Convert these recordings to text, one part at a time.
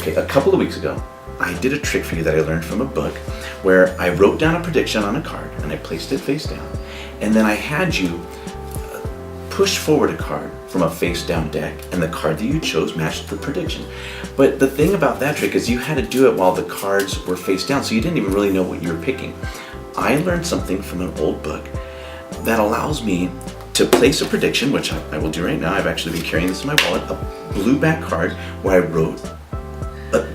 Okay, a couple of weeks ago, I did a trick for you that I learned from a book where I wrote down a prediction on a card and I placed it face down, and then I had you push forward a card from a face down deck, and the card that you chose matched the prediction. But the thing about that trick is you had to do it while the cards were face down, so you didn't even really know what you were picking. I learned something from an old book that allows me to place a prediction, which I will do right now. I've actually been carrying this in my wallet, a blue back card where I wrote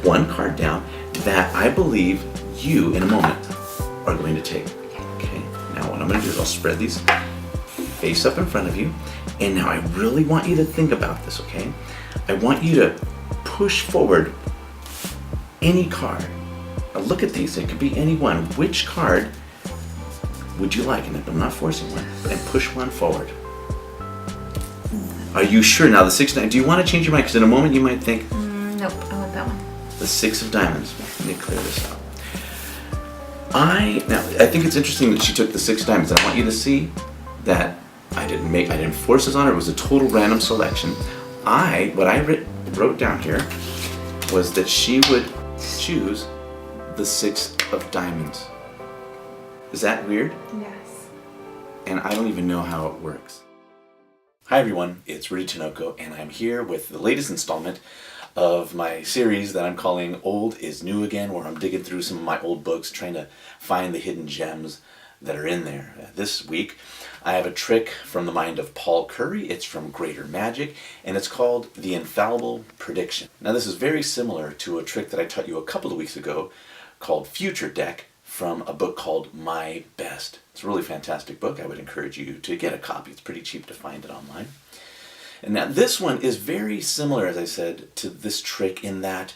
one card down that I believe you, in a moment, are going to take. Okay, now what I'm going to do is I'll spread these face up in front of you, and now I really want you to think about this, okay? I want you to push forward any card. Now look at these, it could be any one. Which card would you like? And I'm not forcing one, but push one forward. Are you sure? Now the 6 do you want to change your mind? Because in a moment you might think, nope, I want that one. The 6 of diamonds. Let me clear this out. I think it's interesting that she took the 6 diamonds, and I want you to see that I didn't force this on her. It was a total random selection. What I wrote down here was that she would choose the 6 of diamonds. Is that weird? Yes. And I don't even know how it works. Hi everyone, it's Rudy Tinoco, and I'm here with the latest installment of my series that I'm calling Old is New Again, where I'm digging through some of my old books, trying to find the hidden gems that are in there. This week, I have a trick from the mind of Paul Curry. It's from Greater Magic, and it's called the Infallible Prediction. Now this is very similar to a trick that I taught you a couple of weeks ago called Future Deck, from a book called My Best. It's a really fantastic book. I would encourage you to get a copy. It's pretty cheap to find it online. And now this one is very similar, as I said, to this trick in that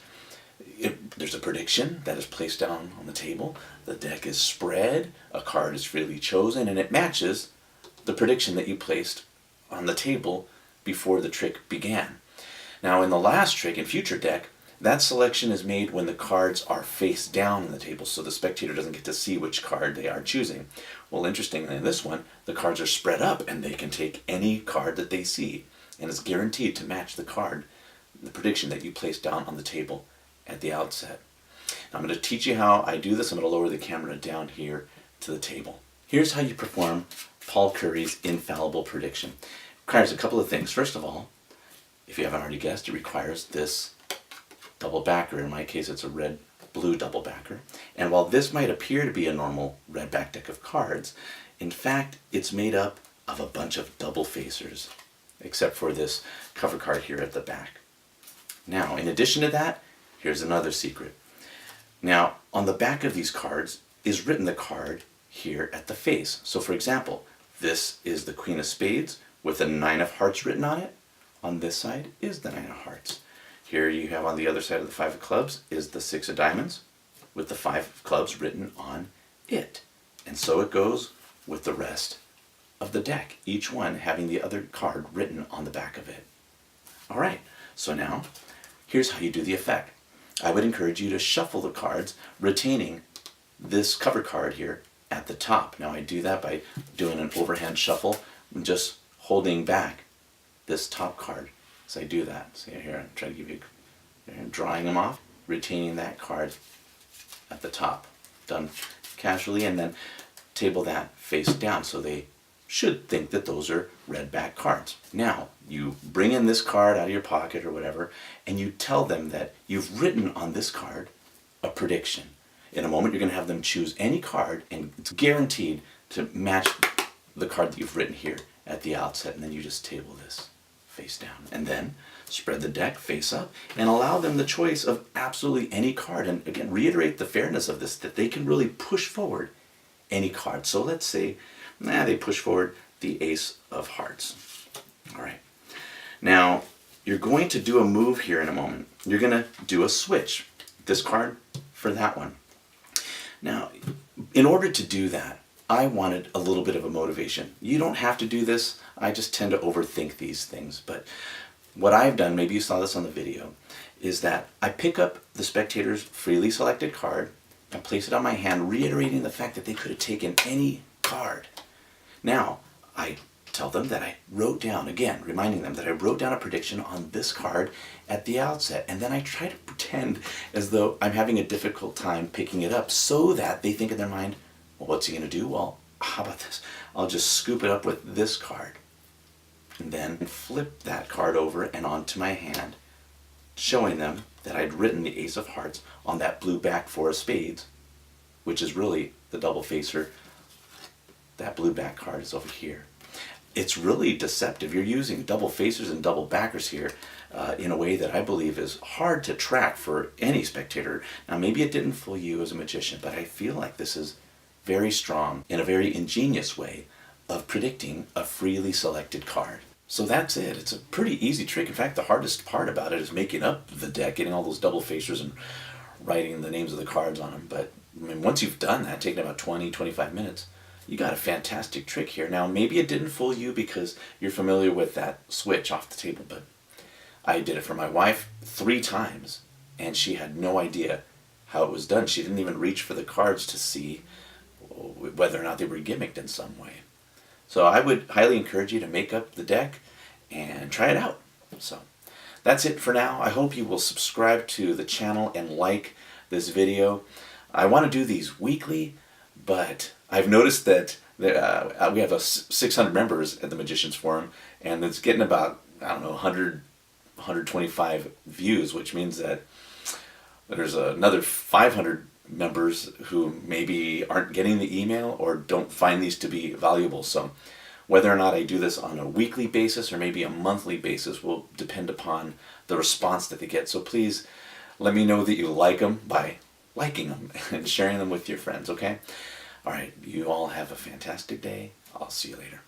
there's a prediction that is placed down on the table. The deck is spread, a card is freely chosen, and it matches the prediction that you placed on the table before the trick began. Now in the last trick, in Future Deck, that selection is made when the cards are face down on the table, so the spectator doesn't get to see which card they are choosing. Well, interestingly, in this one, the cards are spread up and they can take any card that they see, and it's guaranteed to match the prediction that you placed down on the table at the outset. Now, I'm going to teach you how I do this. I'm going to lower the camera down here to the table. Here's how you perform Paul Curry's Infallible Prediction. It requires a couple of things. First of all, if you haven't already guessed, it requires this double backer. In my case, it's a red-blue double backer. And while this might appear to be a normal red back deck of cards, in fact, it's made up of a bunch of double facers, except for this cover card here at the back. Now, in addition to that, here's another secret. Now, on the back of these cards is written the card here at the face. So, for example, this is the Queen of Spades with the 9 of Hearts written on it. On this side is the 9 of Hearts. Here you have on the other side of the 5 of Clubs is the 6 of Diamonds with the 5 of Clubs written on it. And so it goes with the rest of the deck, each one having the other card written on the back of it. Alright, so now here's how you do the effect. I would encourage you to shuffle the cards, retaining this cover card here at the top. Now I do that by doing an overhand shuffle and just holding back this top card. So I do that. See here, I'm trying to give you, drawing them off, retaining that card at the top. Done casually, and then table that face down so they should think that those are red back cards. Now, you bring in this card out of your pocket or whatever, and you tell them that you've written on this card a prediction. In a moment, you're going to have them choose any card, and it's guaranteed to match the card that you've written here at the outset, and then you just table this face down, and then spread the deck face up and allow them the choice of absolutely any card. And again, reiterate the fairness of this, that they can really push forward any card. So let's say they push forward the Ace of Hearts. All right, now you're going to do a move here in a moment. You're going to do a switch, this card for that one. Now, in order to do that, I wanted a little bit of a motivation. You don't have to do this. I just tend to overthink these things. But what I've done, maybe you saw this on the video, is that I pick up the spectator's freely selected card and place it on my hand, reiterating the fact that they could have taken any card. Now, I tell them that I wrote down, again, reminding them that I wrote down a prediction on this card at the outset, and then I try to pretend as though I'm having a difficult time picking it up so that they think in their mind, well, what's he going to do? Well, how about this? I'll just scoop it up with this card and then flip that card over and onto my hand, showing them that I'd written the Ace of Hearts on that blue back four of spades, which is really the double facer. That blue back card is over here. It's really deceptive. You're using double facers and double backers here in a way that I believe is hard to track for any spectator. Now, maybe it didn't fool you as a magician, but I feel like this is very strong in a very ingenious way of predicting a freely selected card. So that's it. It's a pretty easy trick. In fact, the hardest part about it is making up the deck, getting all those double facers and writing the names of the cards on them. But I mean, once you've done that, taking about 20-25 minutes, you got a fantastic trick here. Now, maybe it didn't fool you because you're familiar with that switch off the table, but I did it for my wife 3 times, and she had no idea how it was done. She didn't even reach for the cards to see whether or not they were gimmicked in some way. So I would highly encourage you to make up the deck and try it out. So that's it for now. I hope you will subscribe to the channel and like this video. I want to do these weekly, but I've noticed that we have 600 members at the Magicians Forum, and it's getting about, I don't know, 100, 125 views, which means that there's another 500 members who maybe aren't getting the email or don't find these to be valuable. So whether or not I do this on a weekly basis or maybe a monthly basis will depend upon the response that they get. So please let me know that you like them by liking them and sharing them with your friends, okay? All right, you all have a fantastic day. I'll see you later.